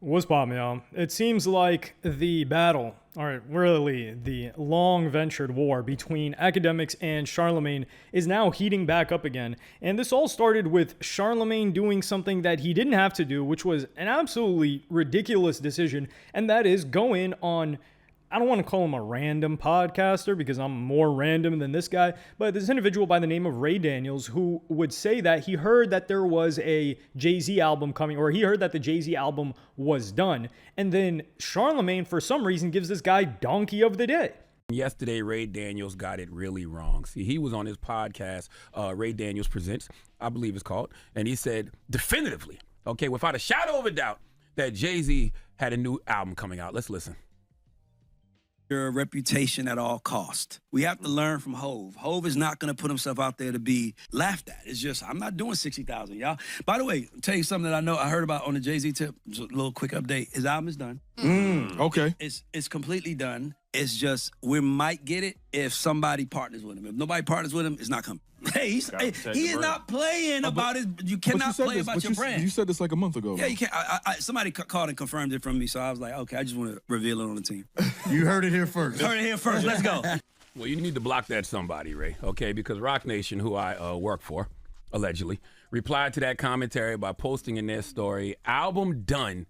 What's poppin', y'all? It seems like the battle, or really the long-ventured war between Akademiks and Charlamagne is now heating back up again. And this all started with Charlamagne doing something that he didn't have to do, which was an absolutely ridiculous decision, and that is go in on, I don't want to call him a random podcaster because I'm more random than this guy, but this individual by the name of Ray Daniels who would say that he heard that there was a Jay-Z album coming, or he heard that the Jay-Z album was done. And then Charlamagne, for some reason, gives this guy Donkey of the Day. Yesterday, Ray Daniels got it really wrong. See, he was on his podcast, Ray Daniels Presents, I believe it's called, and he said definitively, okay, without a shadow of a doubt, that Jay-Z had a new album coming out. Let's listen. Your reputation at all cost. We have to learn from Hove. Hove is not going to put himself out there to be laughed at. It's just, I'm not doing 60,000, y'all. By the way, I'll tell you something that I heard about on the Jay-Z tip. Just a little quick update. His album is done. Okay. It's completely done. It's just, we might get it if somebody partners with him. If nobody partners with him, it's not coming. Hey, he is not playing about his, you cannot play about your brand. You said this like a month ago. Yeah, you can't. Somebody called and confirmed it from me, so I was like, okay, I just want to reveal it on the team. You heard it here first. Heard it here first. Let's go. Well, you need to block that somebody, Ray, okay? Because Rock Nation, who I work for, allegedly, replied to that commentary by posting in their story, album done,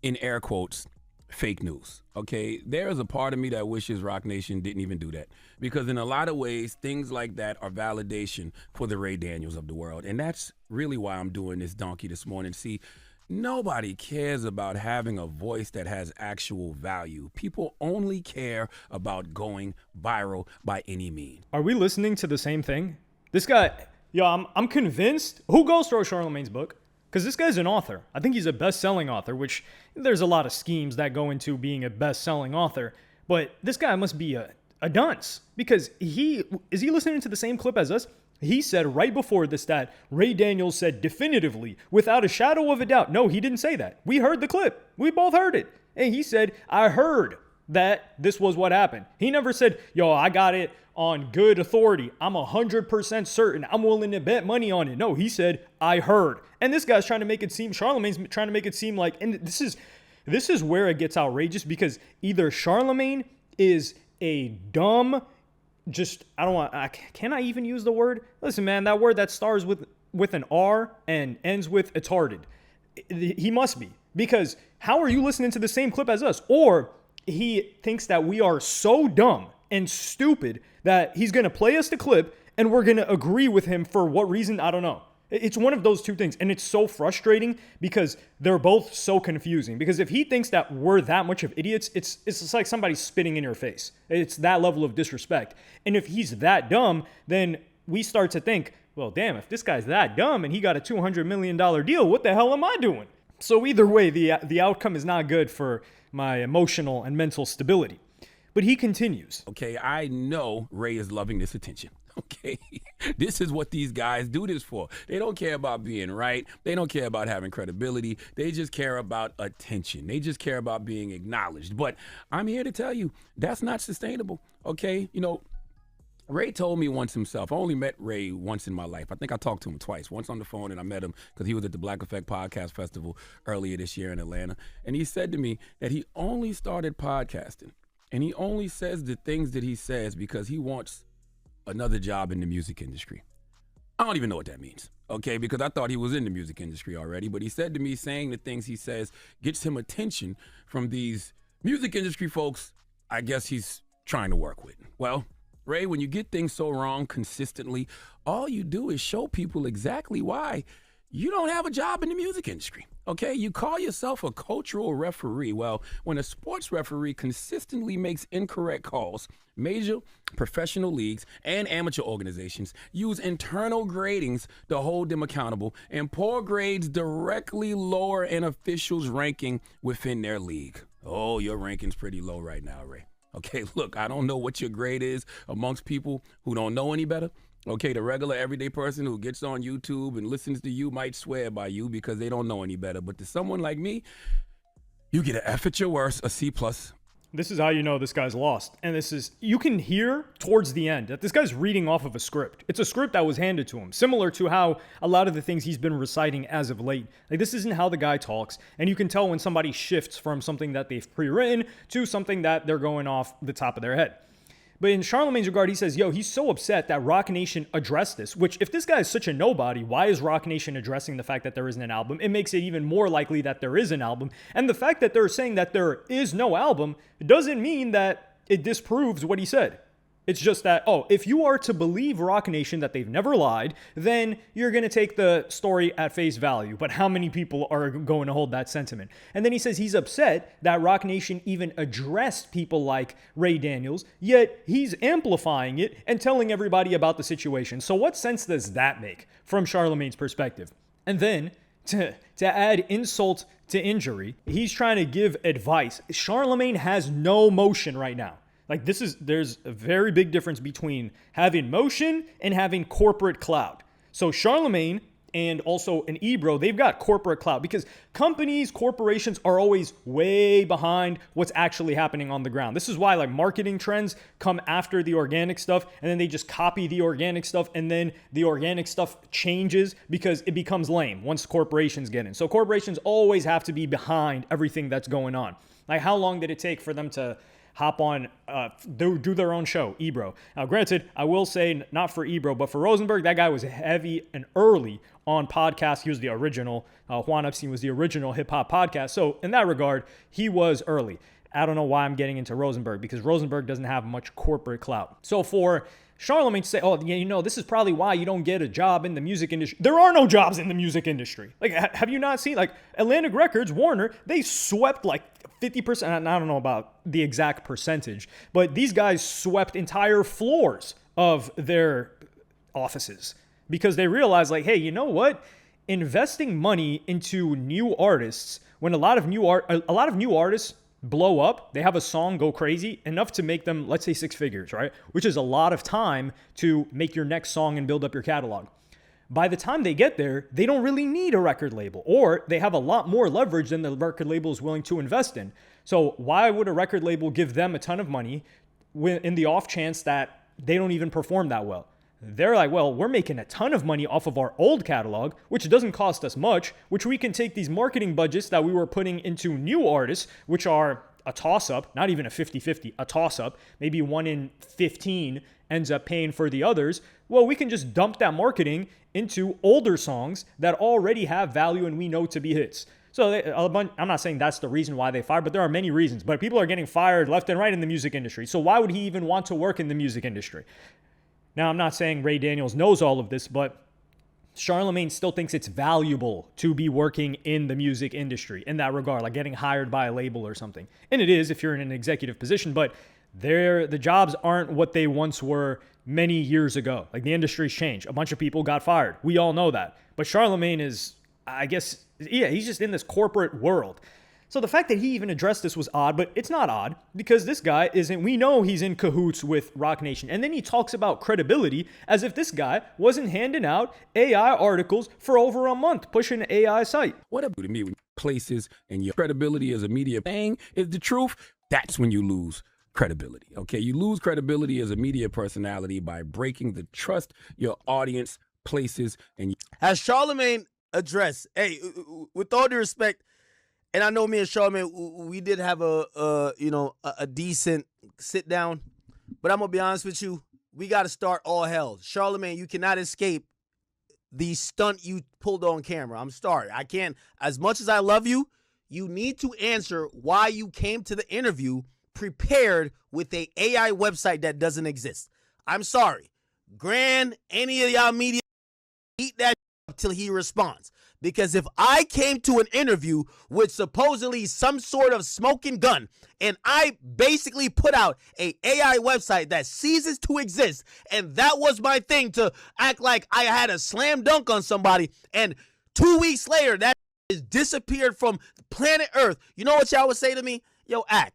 in air quotes, fake news, okay? There is a part of me that wishes Rock Nation didn't even do that, because in a lot of ways, things like that are validation for the Ray Daniels of the world, and that's really why I'm doing this donkey this morning. See, nobody cares about having a voice that has actual value. People only care about going viral by any means. Are we listening to the same thing? This guy, I'm convinced. Who goes through Charlamagne's book? Because this guy's an author. I think he's a best-selling author, which there's a lot of schemes that go into being a best-selling author. But this guy must be a dunce, because is he listening to the same clip as us? He said right before this that Ray Daniels said definitively, without a shadow of a doubt. No, he didn't say that. We heard the clip. We both heard it. And he said, I heard that this was what happened. He never said, I got it on good authority. I'm 100% certain. I'm willing to bet money on it. No, he said, I heard. And this guy's trying to make it seem, Charlamagne's trying to make it seem like, and this is where it gets outrageous, because either Charlamagne is a dumb, can I even use the word? Listen, man, that word that starts with an R and ends with retarded. He must be, because how are you listening to the same clip as us? Or he thinks that we are so dumb and stupid that he's going to play us the clip and we're going to agree with him for what reason? I don't know. It's one of those two things. And it's so frustrating because they're both so confusing. Because if he thinks that we're that much of idiots, it's just like somebody spitting in your face. It's that level of disrespect. And if he's that dumb, then we start to think, well, damn, if this guy's that dumb and he got a $200 million deal, what the hell am I doing? So either way, the outcome is not good for my emotional and mental stability. But he continues. Okay, I know Ray is loving this attention. Okay, this is what these guys do this for. They don't care about being right. They don't care about having credibility. They just care about attention. They just care about being acknowledged. But I'm here to tell you, that's not sustainable. Okay, Ray told me once himself. I only met Ray once in my life. I think I talked to him twice. Once on the phone, and I met him because he was at the Black Effect Podcast Festival earlier this year in Atlanta. And he said to me that he only started podcasting, and he only says the things that he says because he wants another job in the music industry. I don't even know what that means, okay? Because I thought he was in the music industry already. But he said to me, saying the things he says gets him attention from these music industry folks I guess he's trying to work with. Well, Ray, when you get things so wrong consistently, all you do is show people exactly why you don't have a job in the music industry, okay? You call yourself a cultural referee. Well, when a sports referee consistently makes incorrect calls, major professional leagues and amateur organizations use internal gradings to hold them accountable, and poor grades directly lower an official's ranking within their league. Oh, your ranking's pretty low right now, Ray. Okay, look, I don't know what your grade is amongst people who don't know any better. Okay, the regular everyday person who gets on YouTube and listens to you might swear by you because they don't know any better. But to someone like me, you get an F at your worst, a C+, This is how you know this guy's lost. And this is, you can hear towards the end that this guy's reading off of a script. It's a script that was handed to him, similar to how a lot of the things he's been reciting as of late. Like, this isn't how the guy talks. And you can tell when somebody shifts from something that they've pre-written to something that they're going off the top of their head. But in Charlamagne's regard, he says, yo, he's so upset that Rock Nation addressed this, which if this guy is such a nobody, why is Rock Nation addressing the fact that there isn't an album? It makes it even more likely that there is an album. And the fact that they're saying that there is no album doesn't mean that it disproves what he said. It's just that, oh, if you are to believe Rock Nation that they've never lied, then you're going to take the story at face value. But how many people are going to hold that sentiment? And then he says he's upset that Rock Nation even addressed people like Ray Daniels, yet he's amplifying it and telling everybody about the situation. So what sense does that make from Charlamagne's perspective? And then to add insult to injury, he's trying to give advice. Charlamagne has no motion right now. Like, there's a very big difference between having motion and having corporate clout. So Charlamagne and also an Ebro, they've got corporate clout because companies, corporations are always way behind what's actually happening on the ground. This is why like marketing trends come after the organic stuff, and then they just copy the organic stuff, and then the organic stuff changes because it becomes lame once corporations get in. So corporations always have to be behind everything that's going on. Like, how long did it take for them to hop on, do their own show, Ebro? Now, granted, I will say, not for Ebro, but for Rosenberg, that guy was heavy and early on podcasts. He was the original. Juan Epstein was the original hip-hop podcast. So in that regard, he was early. I don't know why I'm getting into Rosenberg, because Rosenberg doesn't have much corporate clout. So for Charlamagne to say, oh, yeah, you know, this is probably why you don't get a job in the music industry. There are no jobs in the music industry. Like, have you not seen, like, Atlantic Records, Warner, they swept like 50%. I don't know about the exact percentage, but these guys swept entire floors of their offices because they realized, like, hey, you know what? Investing money into new artists, when a lot of new artists blow up, they have a song go crazy enough to make them, let's say, 6 figures, right? Which is a lot of time to make your next song and build up your catalog. By the time they get there, they don't really need a record label, or they have a lot more leverage than the record label is willing to invest in. So why would a record label give them a ton of money in the off chance that they don't even perform that well? They're like, well, we're making a ton of money off of our old catalog, which doesn't cost us much, which we can take these marketing budgets that we were putting into new artists, which are a toss-up, not even a 50-50, a toss-up, maybe 1 in 15 ends up paying for the others. Well, we can just dump that marketing into older songs that already have value and we know to be hits. So I'm not saying that's the reason why they fired, but there are many reasons. But people are getting fired left and right in the music industry. So why would he even want to work in the music industry? Now, I'm not saying Ray Daniels knows all of this, but Charlamagne still thinks it's valuable to be working in the music industry in that regard, like getting hired by a label or something. And it is if you're in an executive position, but the jobs aren't what they once were many years ago. Like, the industry's changed. A bunch of people got fired. We all know that. But Charlamagne is, I guess, yeah, he's just in this corporate world. So the fact that he even addressed this was odd, but it's not odd because this guy we know he's in cahoots with Rock Nation. And then he talks about credibility as if this guy wasn't handing out AI articles for over a month, pushing an AI site. What up to me when places and your credibility as a media thing is the truth? That's when you lose credibility, okay? You lose credibility as a media personality by breaking the trust your audience places and Has Charlamagne addressed, hey, with all due respect, and I know me and Charlamagne, we did have a decent sit down, but I'm gonna be honest with you, we got to start all hell. Charlamagne, you cannot escape the stunt you pulled on camera. I'm sorry, I can't. As much as I love you, you need to answer why you came to the interview prepared with a AI website that doesn't exist. I'm sorry, Grand, any of y'all media, eat that up till he responds. Because if I came to an interview with supposedly some sort of smoking gun and I basically put out a AI website that ceases to exist, and that was my thing to act like I had a slam dunk on somebody, and 2 weeks later that is disappeared from planet Earth, you know what y'all would say to me? Yo, Ak,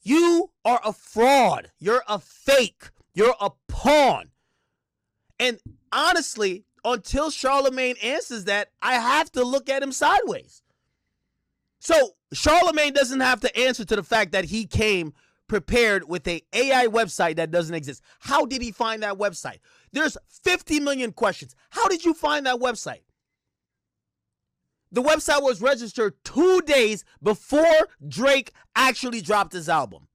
you are a fraud. You're a fake. You're a pawn. And honestly, until Charlamagne answers that, I have to look at him sideways. So Charlamagne doesn't have to answer to the fact that he came prepared with a AI website that doesn't exist. How did he find that website? There's 50 million questions. How did you find that website? The website was registered 2 days before Drake actually dropped his album.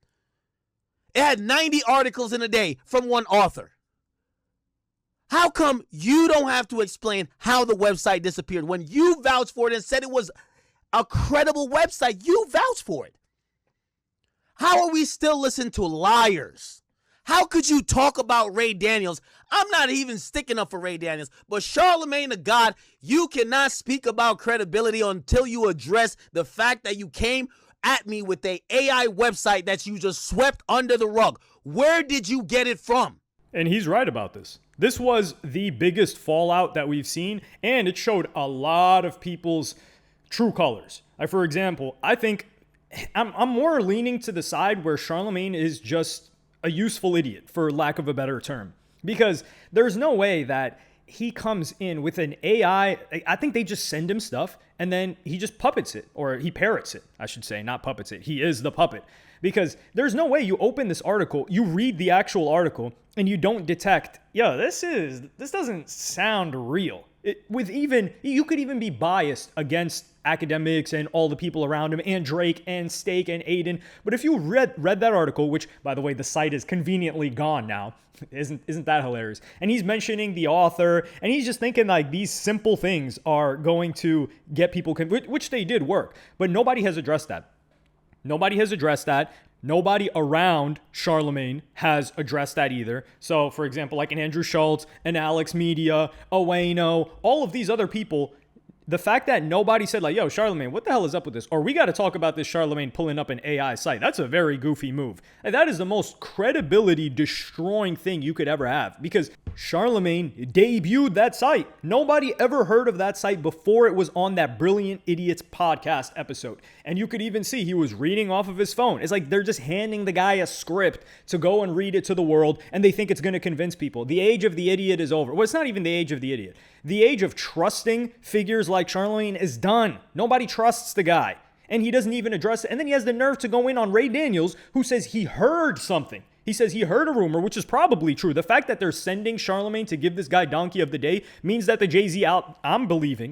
It had 90 articles in a day from one author. How come you don't have to explain how the website disappeared when you vouched for it and said it was a credible website? You vouched for it. How are we still listening to liars? How could you talk about Ray Daniels? I'm not even sticking up for Ray Daniels, but Charlamagne the God, you cannot speak about credibility until you address the fact that you came at me with a AI website that you just swept under the rug. Where did you get it from? And he's right about this. This was the biggest fallout that we've seen, and it showed a lot of people's true colors. Like, for example, I think I'm more leaning to the side where Charlamagne is just a useful idiot, for lack of a better term. Because there's no way that he comes in with an AI. I think they just send him stuff, and then he just puppets it, or he parrots it, I should say, not puppets it. He is the puppet. Because there's no way you open this article, you read the actual article, and you don't detect, this doesn't sound real. You could even be biased against Akademiks and all the people around him, and Drake and Steak and Aiden. But if you read that article, which, by the way, the site is conveniently gone now, isn't that hilarious? And he's mentioning the author, and he's just thinking like these simple things are going to get people, which they did work, but nobody has addressed that. Nobody has addressed that. Nobody around Charlamagne has addressed that either. So, for example, like an Andrew Schultz, an Alex Media, a Wayno, all of these other people, the fact that nobody said like, yo, Charlamagne, what the hell is up with this? Or we got to talk about this Charlamagne pulling up an AI site. That's a very goofy move. And that is the most credibility destroying thing you could ever have, because Charlamagne debuted that site. Nobody ever heard of that site before it was on that Brilliant Idiots podcast episode. And you could even see he was reading off of his phone. It's like they're just handing the guy a script to go and read it to the world, and they think it's going to convince people. The age of the idiot is over. Well, it's not even the age of the idiot. The age of trusting figures like Charlamagne is done. Nobody trusts the guy, and he doesn't even address it. And then he has the nerve to go in on Ray Daniels, who says he heard something. He says he heard a rumor, which is probably true. The fact that they're sending Charlamagne to give this guy Donkey of the Day means that the Jay-Z album,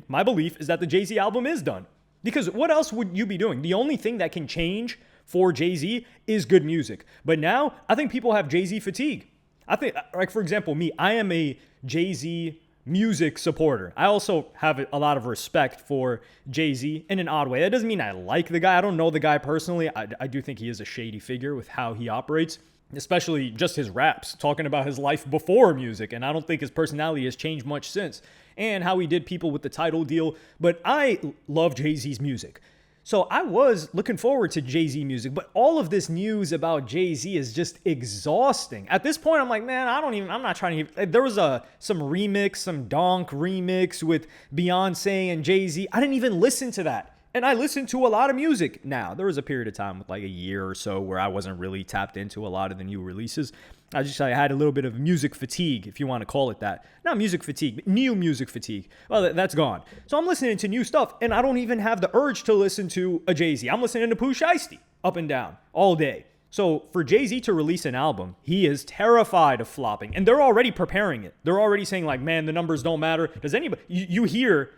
my belief is that the Jay-Z album is done. Because what else would you be doing? The only thing that can change for Jay-Z is good music. But now, I think people have Jay-Z fatigue. I think, like, for example, me, I am a Jay-Z music supporter. I also have a lot of respect for Jay-Z in an odd way. That doesn't mean I like the guy. I don't know the guy personally. I do think he is a shady figure with how he operates, especially just his raps, talking about his life before music. And I don't think his personality has changed much since, and how he did people with the title deal. But I love Jay-Z's music. So I was looking forward to Jay-Z music, but all of this news about Jay-Z is just exhausting. At this point, I'm like, man, I'm not trying to, there was some remix, some Donk remix with Beyonce and Jay-Z. I didn't even listen to that. And I listen to a lot of music now. There was a period of time with like a year or so where I wasn't really tapped into a lot of the new releases. I had a little bit of music fatigue, if you want to call it that. Not music fatigue, but new music fatigue. Well, that's gone. So I'm listening to new stuff, and I don't even have the urge to listen to a Jay-Z. I'm listening to Pooh Shiesty up and down all day. So for Jay-Z to release an album, he is terrified of flopping, and they're already preparing it. They're already saying like, man, the numbers don't matter. Does anybody, you hear...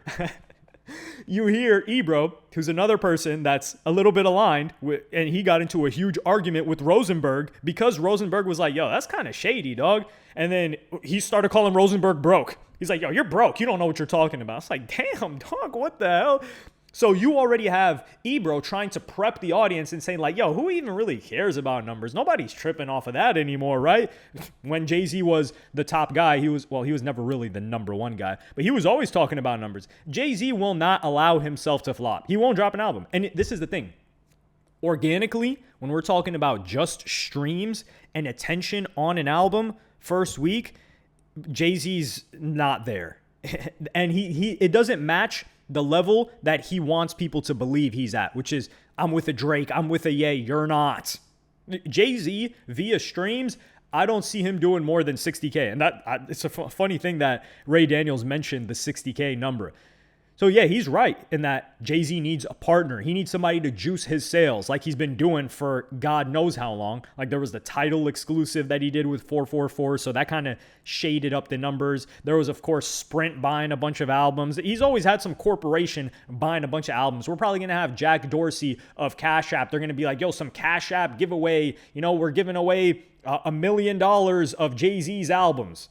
You hear Ebro, who's another person that's a little bit aligned with, and he got into a huge argument with Rosenberg because Rosenberg was like, yo, that's kind of shady, dog. And then he started calling Rosenberg broke. He's like, yo, you're broke. You don't know what you're talking about. It's like, damn, dog, what the hell? So you already have Ebro trying to prep the audience and saying like, yo, who even really cares about numbers? Nobody's tripping off of that anymore, right? When Jay-Z was the top guy, he was never really the number one guy, but he was always talking about numbers. Jay-Z will not allow himself to flop. He won't drop an album. And this is the thing. Organically, when we're talking about just streams and attention on an album first week, Jay-Z's not there. And it doesn't match the level that he wants people to believe he's at, which is, I'm with a Drake, I'm with a Ye, you're not. Jay-Z, via streams, I don't see him doing more than 60K. And it's a funny thing that Ray Daniels mentioned the 60K number. So yeah, he's right in that Jay-Z needs a partner. He needs somebody to juice his sales like he's been doing for God knows how long. Like there was the Tidal exclusive that he did with 444, so that kind of shaded up the numbers. There was, of course, Sprint buying a bunch of albums. He's always had some corporation buying a bunch of albums. We're probably going to have Jack Dorsey of Cash App. They're going to be like, yo, some Cash App giveaway. You know, we're giving away $1 million of Jay-Z's albums.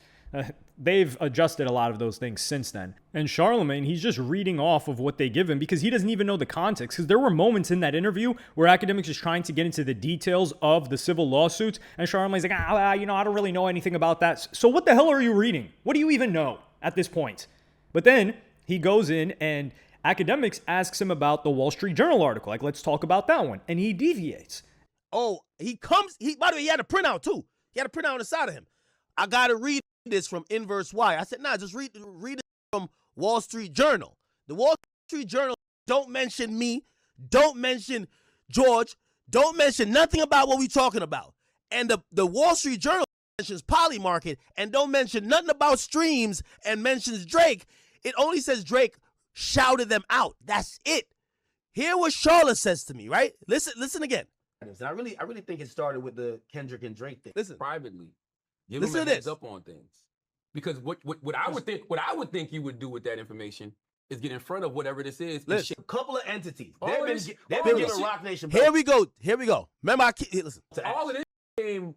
They've adjusted a lot of those things since then. And Charlamagne, he's just reading off of what they give him because he doesn't even know the context. Because there were moments in that interview where Akademiks is trying to get into the details of the civil lawsuits. And Charlamagne's like, I don't really know anything about that. So what the hell are you reading? What do you even know at this point? But then he goes in and Akademiks asks him about the Wall Street Journal article. Like, let's talk about that one. And he deviates. Oh, by the way, he had a printout too. He had a printout on the side of him. I got to read this from Inverse Y. I said, nah, just read it from Wall Street Journal. The Wall Street Journal don't mention me, don't mention George, don't mention nothing about what we talking about. And the Wall Street Journal mentions Polymarket and don't mention nothing about streams and mentions Drake. It only says Drake shouted them out. That's it. Hear what Charlotte says to me, right? Listen again. And I really think it started with the Kendrick and Drake thing. Listen. Privately. Give Listen him a to heads this. up on things. Because what I would think you would do with that information is get in front of whatever this is. And Listen, a couple of entities. They've been shit. giving Rock Nation. Here we go. Remember, listen. All of this came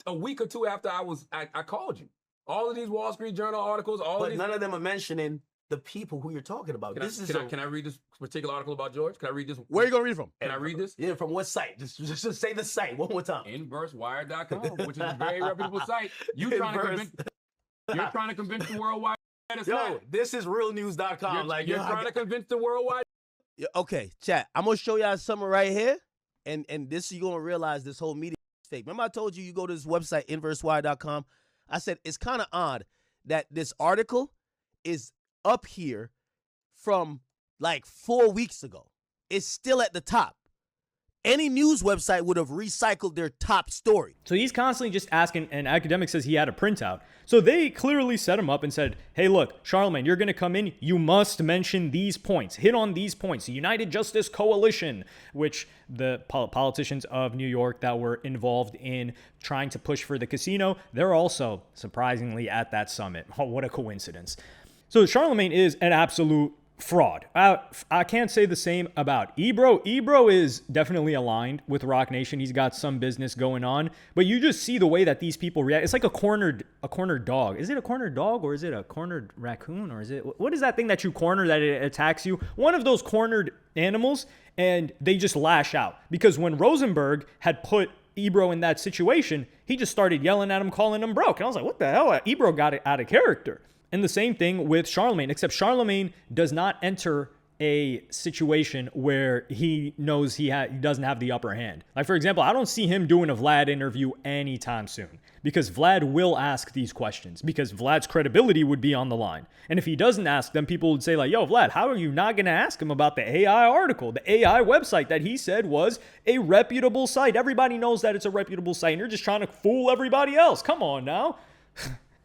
a week or two after I called you. All of these Wall Street Journal articles, But none of them are mentioning the people who you're talking about. Can I read this particular article about George? Can I read this? Where are you gonna read it from? Can I read this? Yeah, from what site? Just say the site one more time. InverseWire.com, which is a very reputable site. You're trying to convince the worldwide. This is realnews.com. You're trying to convince the worldwide. Okay, chat. I'm gonna show y'all something right here, and this you're gonna realize this whole media is fake. Remember I told you go to this website InverseWire.com. I said it's kind of odd that this article is up here from like 4 weeks ago. It's still at the top. Any news website would have recycled their top story. So he's constantly just asking, and Akademiks says he had a printout. So they clearly set him up and said, hey, look, Charlamagne, you're going to come in. You must mention these points. Hit on these points. The United Justice Coalition, which the politicians of New York that were involved in trying to push for the casino, they're also surprisingly at that summit. Oh, what a coincidence. So Charlamagne is an absolute fraud. I can't say the same about Ebro. Ebro is definitely aligned with Rock Nation. He's got some business going on, but you just see the way that these people react. It's like a cornered dog. Is it a cornered dog or is it a cornered raccoon or is it what is that thing that you corner that it attacks you? One of those cornered animals, and they just lash out because when Rosenberg had put Ebro in that situation, he just started yelling at him, calling him broke. And I was like, what the hell? Ebro got it out of character. And the same thing with Charlamagne, except Charlamagne does not enter a situation where he knows he doesn't have the upper hand. Like, for example, I don't see him doing a Vlad interview anytime soon because Vlad will ask these questions because Vlad's credibility would be on the line. And if he doesn't ask them, people would say like, yo, Vlad, how are you not going to ask him about the AI article, the AI website that he said was a reputable site? Everybody knows that it's a reputable site and you're just trying to fool everybody else. Come on now.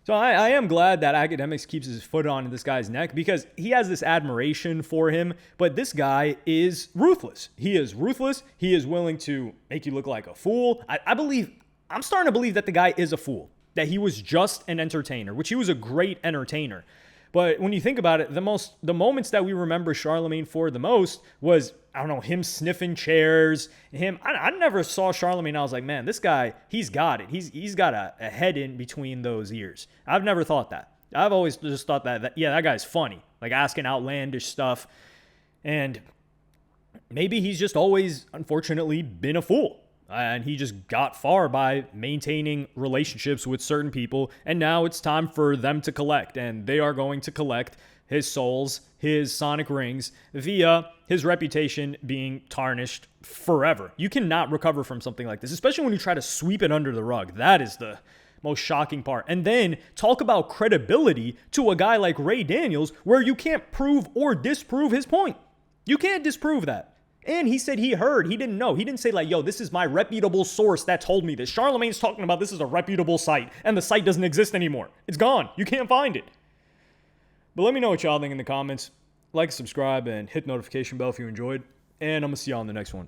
So I am glad that Akademiks keeps his foot on this guy's neck because he has this admiration for him, but this guy is ruthless. He is ruthless. He is willing to make you look like a fool. I'm starting to believe that the guy is a fool, that he was just an entertainer, which he was a great entertainer. But when you think about it, the moments that we remember Charlamagne for the most was, I don't know, him sniffing chairs, I never saw Charlamagne. I was like, man, this guy, he's got it. He's got a head in between those ears. I've never thought that. I've always just thought that that guy's funny, like asking outlandish stuff. And maybe he's just always, unfortunately, been a fool. And he just got far by maintaining relationships with certain people. And now it's time for them to collect. And they are going to collect his souls, his sonic rings, via his reputation being tarnished forever. You cannot recover from something like this, especially when you try to sweep it under the rug. That is the most shocking part. And then talk about credibility to a guy like Ray Daniels, where you can't prove or disprove his point. You can't disprove that. And he said he heard. He didn't know. He didn't say like, yo, this is my reputable source that told me this. Charlamagne's talking about this is a reputable site, and the site doesn't exist anymore. It's gone. You can't find it. But let me know what y'all think in the comments. Like, subscribe, and hit the notification bell if you enjoyed. And I'm going to see y'all in the next one.